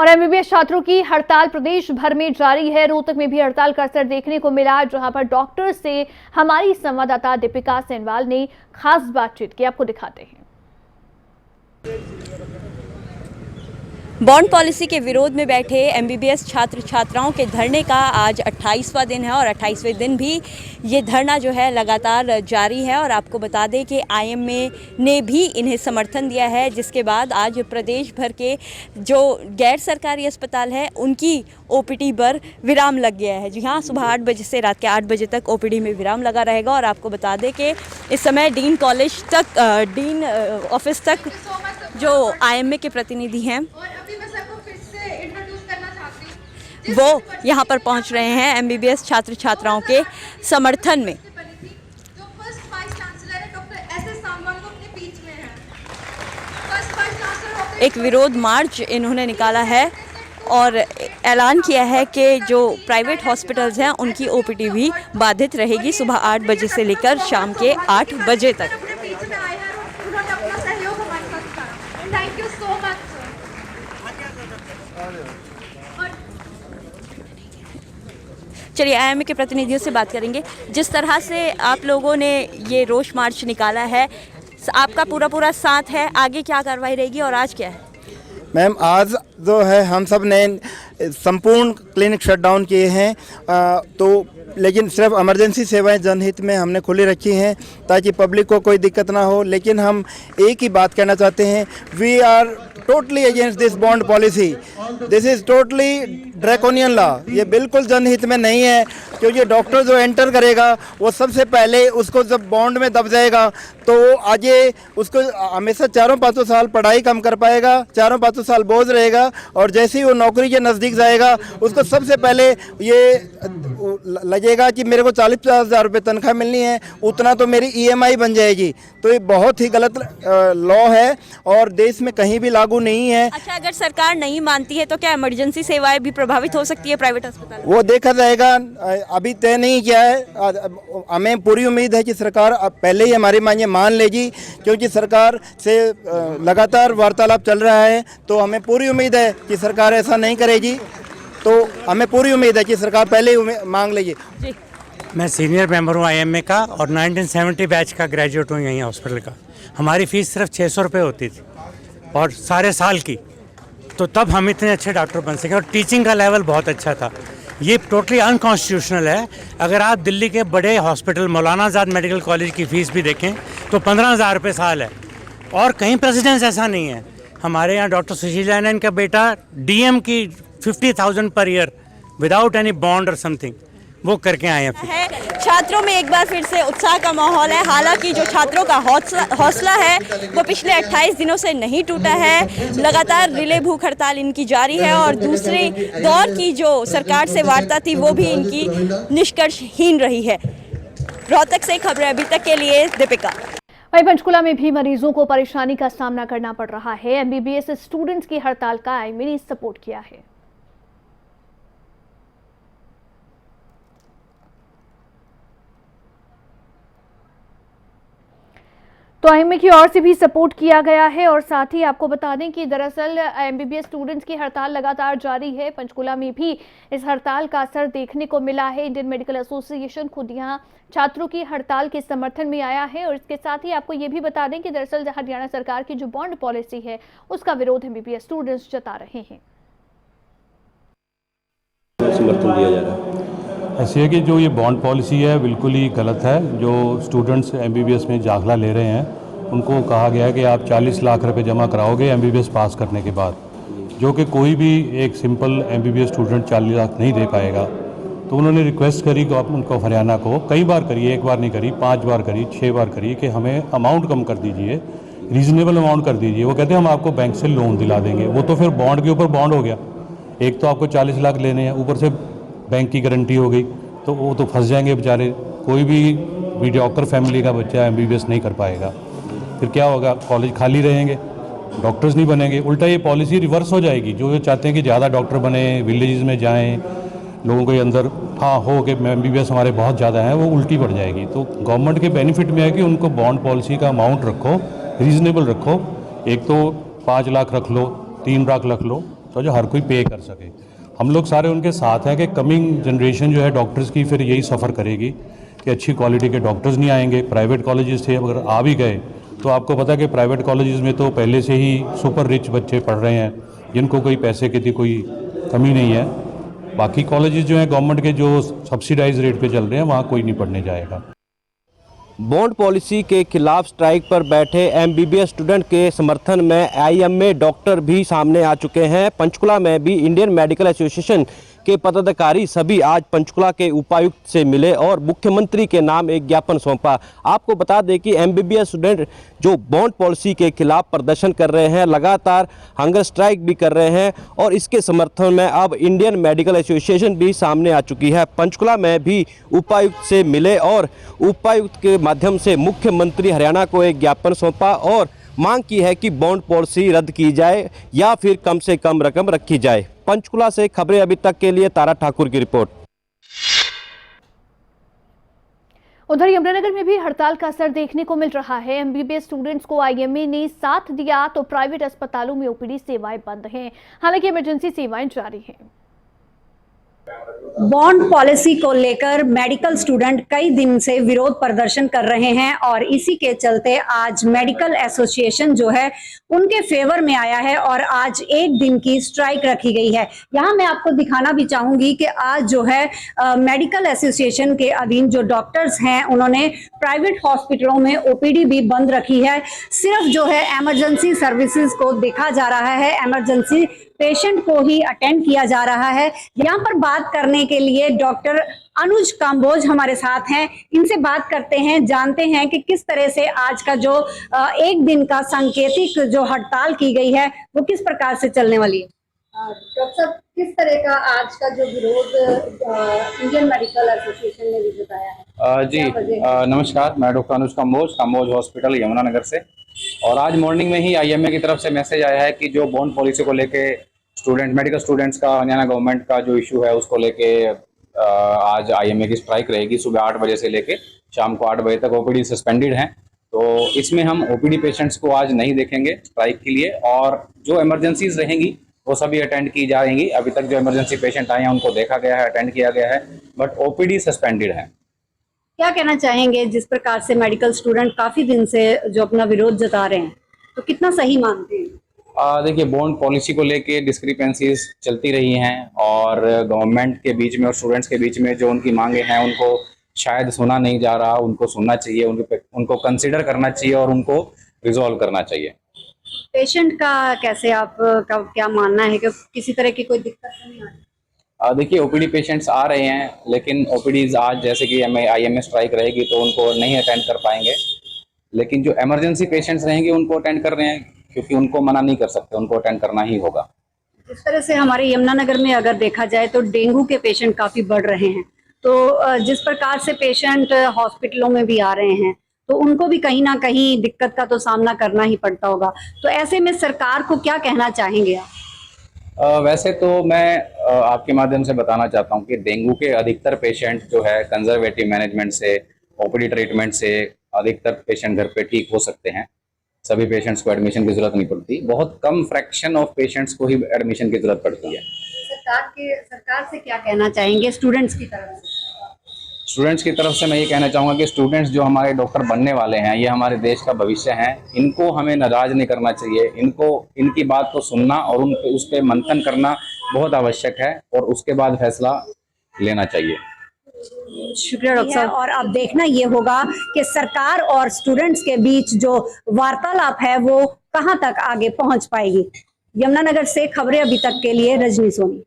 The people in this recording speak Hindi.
और एमबीबीएस छात्रों की हड़ताल प्रदेश भर में जारी है। रोहतक में भी हड़ताल का असर देखने को मिला, जहां पर डॉक्टर से हमारी संवाददाता दीपिका सेनवाल ने खास बातचीत की। आपको दिखाते हैं। बॉन्ड पॉलिसी के विरोध में बैठे एमबीबीएस छात्र छात्राओं के धरने का आज 28वां दिन है और 28वें दिन भी ये धरना जो है लगातार जारी है। और आपको बता दें कि आईएमए ने भी इन्हें समर्थन दिया है, जिसके बाद आज प्रदेश भर के जो गैर सरकारी अस्पताल है उनकी ओपीडी पर विराम लग गया है। जी हाँ, सुबह 8 बजे से रात के 8 बजे तक ओपीडी में विराम लगा रहेगा। और आपको बता दें कि इस समय डीन कॉलेज तक, डीन ऑफिस तक जो आईएमए के प्रतिनिधि हैं वो यहाँ पर पहुँच रहे हैं एमबीबीएस छात्र छात्राओं के समर्थन में। एक विरोध मार्च इन्होंने निकाला है और ऐलान किया है कि जो प्राइवेट हॉस्पिटल्स हैं उनकी ओपीडी भी बाधित रहेगी सुबह 8 बजे से लेकर शाम के 8 बजे तक। चलिए आईएमए के प्रतिनिधियों से बात करेंगे। जिस तरह से आप लोगों ने ये रोष मार्च निकाला है, आपका पूरा साथ है, आगे क्या कार्रवाई रहेगी और आज क्या है? मैम, आज जो है हम सब ने संपूर्ण क्लिनिक शटडाउन किए हैं, तो लेकिन सिर्फ इमरजेंसी सेवाएं जनहित में हमने खुली रखी हैं ताकि पब्लिक को कोई दिक्कत ना हो। लेकिन हम एक ही बात कहना चाहते हैं, we are totally against this bond policy. This is totally draconian law. ये बिल्कुल जनहित में नहीं है, क्योंकि डॉक्टर जो एंटर करेगा वो सबसे पहले उसको जब बॉन्ड में दब जाएगा तो वो आगे उसको हमेशा 4-5 साल पढ़ाई कम कर पाएगा, 4-5 साल बोझ रहेगा। और जैसे ही वो नौकरी के नज़दीक जाएगा उसको सबसे पहले ये लगेगा कि मेरे को 40-50 हज़ार रुपये तनख्वाह मिलनी है, उतना तो मेरी ईएमआई बन जाएगी। तो ये बहुत ही गलत लॉ है और देश में कहीं भी लागू नहीं है। अच्छा, अगर सरकार नहीं मानती है तो क्या इमरजेंसी सेवाएं भी प्रभावित हो सकती है प्राइवेट अस्पताल? वो देखा जाएगा, अभी तय नहीं किया है। हमें पूरी उम्मीद है कि सरकार पहले ही हमारी मांगें मान लेगी, क्योंकि सरकार से लगातार वार्तालाप चल रहा है। तो हमें पूरी उम्मीद है कि सरकार ऐसा नहीं करेगी। तो हमें पूरी उम्मीद है कि सरकार पहले ही मांग लेगी। मैं सीनियर मेंबर हूँ आईएमए का और 1970 बैच का ग्रेजुएट हूँ यहीं हॉस्पिटल का। हमारी फ़ीस सिर्फ 600 रुपये होती थी और सारे साल की। तो तब हम इतने अच्छे डॉक्टर बन सके और टीचिंग का लेवल बहुत अच्छा था। ये टोटली अनकॉन्स्टिट्यूशनल है। अगर आप दिल्ली के बड़े हॉस्पिटल मौलाना आज़ाद मेडिकल कॉलेज की फ़ीस भी देखें तो 15,000 रुपये साल है और कहीं प्रेसिडेंस ऐसा नहीं है। हमारे यहाँ डॉक्टर सुशीला नैन का बेटा डीएम की 50,000 per year without any bond और समथिंग वो करके आए हैं। छात्रों में एक बार फिर से उत्साह का माहौल है। हालांकि जो छात्रों का हौसला है वो पिछले 28 दिनों से नहीं टूटा है। लगातार रिले भूख हड़ताल इनकी जारी है और दूसरे दौर की जो सरकार से वार्ता थी वो भी इनकी निष्कर्षहीन रही है। रोहतक से खबरें अभी तक के लिए दीपिका। वहीं पंचकुला में भी मरीजों को परेशानी का सामना करना पड़ रहा है। एमबीबीएस स्टूडेंट्स की हड़ताल का आईएमए ने सपोर्ट किया है। तो आईएमए की ओर से भी सपोर्ट किया गया है और साथ ही आपको बता दें कि दरअसल एमबीबीएस स्टूडेंट्स की हड़ताल लगातार जारी है। पंचकुला में भी इस हड़ताल का असर देखने को मिला है। इंडियन मेडिकल एसोसिएशन खुद यहां छात्रों की हड़ताल के समर्थन में आया है। और इसके साथ ही आपको ये भी बता दें कि दरअसल हरियाणा सरकार की जो बॉन्ड पॉलिसी है उसका विरोध एमबीबीएस स्टूडेंट्स जता रहे हैं। समर्थन दिया जा रहा है। ऐसी है कि जो ये बॉन्ड पॉलिसी है बिल्कुल ही गलत है। जो स्टूडेंट्स एमबीबीएस में दाखिला ले रहे हैं उनको कहा गया है कि आप 40 लाख रुपए जमा कराओगे एमबीबीएस पास करने के बाद, जो कि कोई भी एक सिंपल एमबीबीएस स्टूडेंट 40 लाख नहीं दे पाएगा। तो उन्होंने रिक्वेस्ट करी कि उनको हरियाणा को कई बार करी, एक बार नहीं करी, 5 बार करी, 6 बार करी कि हमें अमाउंट कम कर दीजिए, रीजनेबल अमाउंट कर दीजिए। वो कहते हैं हम आपको बैंक से लोन दिला देंगे। वो तो फिर बॉन्ड के ऊपर बॉन्ड हो गया। एक तो आपको 40 लाख लेने हैं, ऊपर से बैंक की गारंटी हो गई, तो वो तो फंस जाएंगे बेचारे। कोई भी मीडियोकर फैमिली का बच्चा एमबीबीएस नहीं कर पाएगा। फिर क्या होगा? कॉलेज खाली रहेंगे, डॉक्टर्स नहीं बनेंगे। उल्टा ये पॉलिसी रिवर्स हो जाएगी। जो चाहते हैं कि ज़्यादा डॉक्टर बने, विलेजेस में जाएं, लोगों के अंदर हो कि एमबीबीएस हमारे बहुत ज़्यादा हैं, वो उल्टी पड़ जाएगी। तो गवर्नमेंट के बेनिफिट में है कि उनको बॉन्ड पॉलिसी का अमाउंट रखो, रीजनेबल रखो। एक तो 5 लाख रख लो, 3 लाख रख लो, तो जो हर कोई पे कर सके। हम लोग सारे उनके साथ हैं कि कमिंग जनरेशन जो है डॉक्टर्स की फिर यही सफ़र करेगी कि अच्छी क्वालिटी के डॉक्टर्स नहीं आएंगे। प्राइवेट कॉलेजेस थे, अगर आ भी गए तो आपको पता है कि प्राइवेट कॉलेजेस में तो पहले से ही सुपर रिच बच्चे पढ़ रहे हैं जिनको कोई पैसे की कोई कमी नहीं है। बाकी कॉलेजेस जो हैं गवर्नमेंट के जो सब्सिडाइज रेट पे चल रहे हैं वहाँ कोई नहीं पढ़ने जाएगा। बॉन्ड पॉलिसी के खिलाफ स्ट्राइक पर बैठे एमबीबीएस स्टूडेंट के समर्थन में आईएमए डॉक्टर भी सामने आ चुके हैं। पंचकुला में भी इंडियन मेडिकल एसोसिएशन के पदाधिकारी सभी आज पंचकुला के उपायुक्त से मिले और मुख्यमंत्री के नाम एक ज्ञापन सौंपा। आपको बता दें कि एमबीबीएस स्टूडेंट जो बॉन्ड पॉलिसी के खिलाफ प्रदर्शन कर रहे हैं, लगातार हंगर स्ट्राइक भी कर रहे हैं और इसके समर्थन में अब इंडियन मेडिकल एसोसिएशन भी सामने आ चुकी है। पंचकुला में भी उपायुक्त से मिले और उपायुक्त के माध्यम से मुख्यमंत्री हरियाणा को एक ज्ञापन सौंपा और मांग की है कि बॉन्ड पॉलिसी रद्द की जाए या फिर कम से कम रकम रखी जाए। पंचकुला से खबरें अभी तक के लिए तारा ठाकुर की रिपोर्ट। उधर यमुनानगर में भी हड़ताल का असर देखने को मिल रहा है। एमबीबीएस स्टूडेंट्स को आईएमए ने साथ दिया तो प्राइवेट अस्पतालों में ओपीडी सेवाएं बंद हैं, हालांकि इमरजेंसी सेवाएं जारी हैं। बॉन्ड पॉलिसी को लेकर मेडिकल स्टूडेंट कई दिन से विरोध प्रदर्शन कर रहे हैं और इसी के चलते आज मेडिकल एसोसिएशन जो है उनके फेवर में आया है और आज एक दिन की स्ट्राइक रखी गई है। यहाँ मैं आपको दिखाना भी चाहूंगी कि आज जो है मेडिकल एसोसिएशन के अधीन जो डॉक्टर्स हैं उन्होंने प्राइवेट हॉस्पिटलों में ओपीडी भी बंद रखी है। सिर्फ जो है इमरजेंसी सर्विसेज को देखा जा रहा है, इमरजेंसी पेशेंट को ही अटेंड किया जा रहा है। यहाँ पर बात करने के लिए डॉक्टर अनुज काम्बोज हमारे साथ हैं, इनसे बात करते हैं, जानते हैं कि किस तरह से आज का जो एक दिन का सांकेतिक जो हड़ताल की गई है वो किस प्रकार से चलने वाली है। डॉक्टर साहब, किस तरह का आज का जो विरोध इंडियन मेडिकल एसोसिएशन ने भी बताया है? जी नमस्कार, मैं डॉक्टर अनुज काम्बोज हॉस्पिटल यमुनानगर से। और आज मॉर्निंग में ही आईएमए की तरफ से मैसेज आया है कि जो बॉन्ड पॉलिसी को लेके मेडिकल स्टूडेंट्स का हरियाणा गवर्नमेंट का जो इशू है उसको लेके आज आईएमए की स्ट्राइक रहेगी। सुबह 8 बजे से लेके शाम को 8 बजे तक ओपीडी सस्पेंडेड है। तो इसमें हम ओपीडी पेशेंट्स को आज नहीं देखेंगे स्ट्राइक के लिए, और जो इमरजेंसीज रहेंगी वो सभी अटेंड की जाएंगी। अभी तक जो इमरजेंसी पेशेंट आए हैं उनको देखा गया है, अटेंड किया गया है, बट ओपीडी सस्पेंडेड है। क्या कहना चाहेंगे जिस प्रकार से मेडिकल स्टूडेंट काफी दिन से जो अपना विरोध जता रहे हैं, तो कितना सही मानते हैं? देखिए, बॉन्ड पॉलिसी को लेके डिस्क्रिपेंसीज चलती रही हैं और गवर्नमेंट के बीच में और स्टूडेंट्स के बीच में जो उनकी मांगे हैं उनको शायद सुना नहीं जा रहा। उनको सुनना चाहिए, उनको कंसिडर करना चाहिए और उनको रिजॉल्व करना चाहिए। पेशेंट का कैसे आपका क्या मानना है कि किसी तरह की कोई दिक्कत नहीं आ रही? देखिए, ओपीडी पेशेंट्स आ रहे हैं, लेकिन ओपीडीज आज जैसे कि आईएमए स्ट्राइक रहेगी तो उनको नहीं अटेंड कर पाएंगे, लेकिन जो इमरजेंसी पेशेंट्स रहेंगे उनको अटेंड कर रहे हैं, क्योंकि उनको मना नहीं कर सकते, उनको अटेंड करना ही होगा। इस तरह से हमारे यमुनानगर में अगर देखा जाए तो डेंगू के पेशेंट काफी बढ़ रहे हैं, तो जिस प्रकार से पेशेंट हॉस्पिटलों में भी आ रहे हैं तो उनको भी कहीं ना कहीं दिक्कत का तो सामना करना ही पड़ता होगा। तो ऐसे में सरकार को क्या कहना चाहेंगे आप? वैसे तो मैं आपके माध्यम से बताना चाहता हूं कि डेंगू के अधिकतर पेशेंट जो है कंजर्वेटिव मैनेजमेंट से, ओपीडी ट्रीटमेंट से अधिकतर पेशेंट घर पे ठीक हो सकते हैं। सभी पेशेंट्स को एडमिशन की जरूरत नहीं पड़ती, बहुत कम फ्रैक्शन ऑफ पेशेंट्स को ही एडमिशन की जरूरत पड़ती है। सरकार से क्या कहना चाहेंगे स्टूडेंट्स की तरफ से? स्टूडेंट्स की तरफ से मैं ये कहना चाहूँगा कि स्टूडेंट्स जो हमारे डॉक्टर बनने वाले हैं, ये हमारे देश का भविष्य हैं, इनको हमें नाराज नहीं करना चाहिए। इनकी बात को सुनना और उस पर मंथन करना बहुत आवश्यक है और उसके बाद फैसला लेना चाहिए। शुक्रिया डॉक्टर साहब। और अब देखना ये होगा कि सरकार और स्टूडेंट्स के बीच जो वार्तालाप है वो कहां तक आगे पहुंच पाएगी। यमुनानगर से खबरें अभी तक के लिए रजनी सोनी।